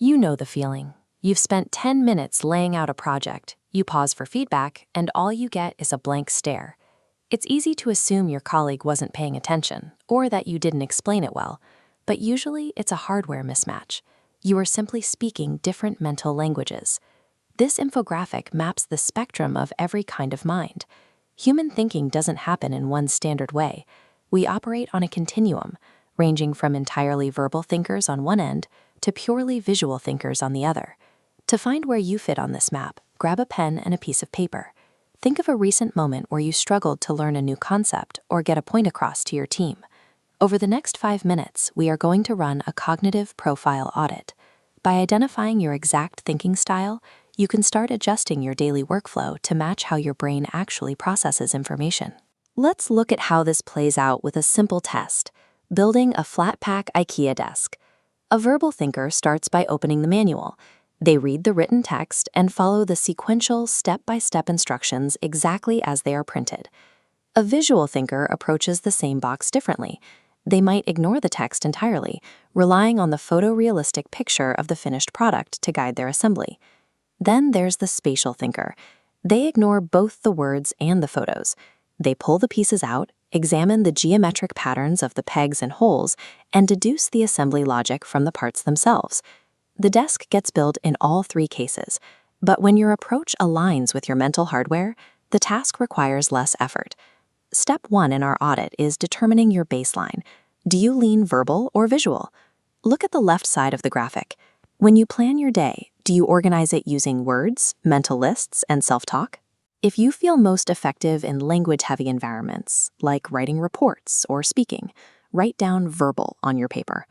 You know the feeling. You've spent 10 minutes laying out a project, you pause for feedback, and all you get is a blank stare. It's easy to assume your colleague wasn't paying attention, or that you didn't explain it well, but usually it's a hardware mismatch. You are simply speaking different mental languages. This infographic maps the spectrum of every kind of mind. Human thinking doesn't happen in one standard way. We operate on a continuum, ranging from entirely verbal thinkers on one end to purely visual thinkers on the other. To find where you fit on this map, grab a pen and a piece of paper. Think of a recent moment where you struggled to learn a new concept or get a point across to your team. Over the next 5 minutes, we are going to run a cognitive profile audit. By identifying your exact thinking style, you can start adjusting your daily workflow to match how your brain actually processes information. Let's look at how this plays out with a simple test: building a flat-pack IKEA desk. A verbal thinker starts by opening the manual. They read the written text and follow the sequential step-by-step instructions exactly as they are printed. A visual thinker approaches the same box differently. They might ignore the text entirely, relying on the photorealistic picture of the finished product to guide their assembly. Then there's the spatial thinker. They ignore both the words and the photos. They pull the pieces out, examine the geometric patterns of the pegs and holes, and deduce the assembly logic from the parts themselves. The desk gets built in all 3 cases, but when your approach aligns with your mental hardware, the task requires less effort. Step 1 in our audit is determining your baseline. Do you lean verbal or visual? Look at the left side of the graphic. When you plan your day, do you organize it using words, mental lists, and self-talk? If you feel most effective in language-heavy environments, like writing reports or speaking, write down verbal on your paper.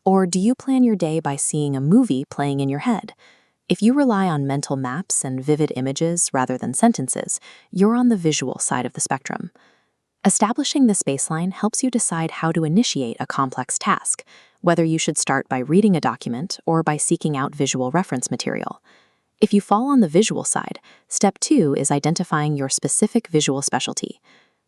Or do you plan your day by seeing a movie playing in your head? If you rely on mental maps and vivid images rather than sentences, you're on the visual side of the spectrum. Establishing this baseline helps you decide how to initiate a complex task, whether you should start by reading a document or by seeking out visual reference material. If you fall on the visual side, step 2 is identifying your specific visual specialty.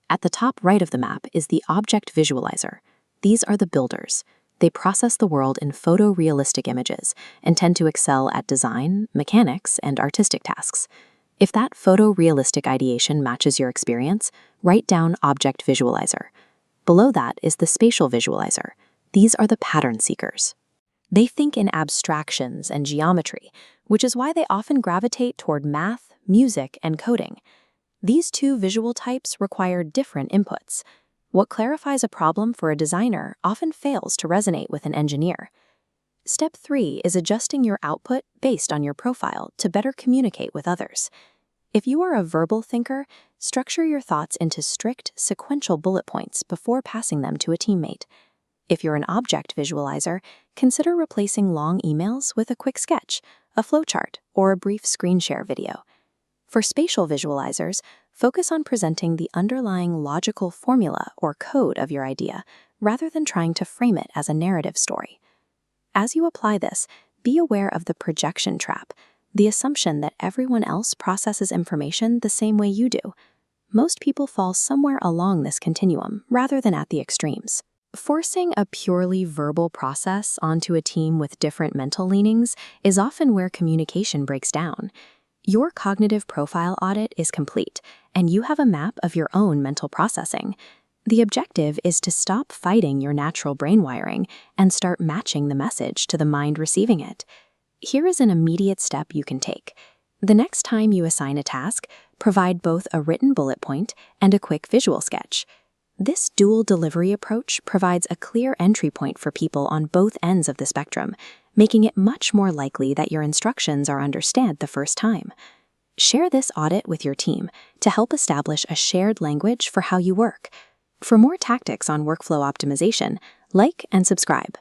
At the top right of the map is the object visualizer. These are the builders. They process the world in photorealistic images and tend to excel at design, mechanics, and artistic tasks. If that photorealistic ideation matches your experience, write down object visualizer. Below that is the spatial visualizer. These are the pattern seekers. They think in abstractions and geometry, which is why they often gravitate toward math, music, and coding. These 2 visual types require different inputs. What clarifies a problem for a designer often fails to resonate with an engineer. Step 3 is adjusting your output based on your profile to better communicate with others. If you are a verbal thinker, structure your thoughts into strict, sequential bullet points before passing them to a teammate. If you're an object visualizer, consider replacing long emails with a quick sketch, a flowchart, or a brief screen share video. For spatial visualizers, focus on presenting the underlying logical formula or code of your idea, rather than trying to frame it as a narrative story. As you apply this, be aware of the projection trap, the assumption that everyone else processes information the same way you do. Most people fall somewhere along this continuum, rather than at the extremes. Forcing a purely verbal process onto a team with different mental leanings is often where communication breaks down. Your cognitive profile audit is complete, and you have a map of your own mental processing. The objective is to stop fighting your natural brain wiring and start matching the message to the mind receiving it. Here is an immediate step you can take. The next time you assign a task, provide both a written bullet point and a quick visual sketch. This dual delivery approach provides a clear entry point for people on both ends of the spectrum, making it much more likely that your instructions are understood the first time. Share this audit with your team to help establish a shared language for how you work. For more tactics on workflow optimization, like and subscribe.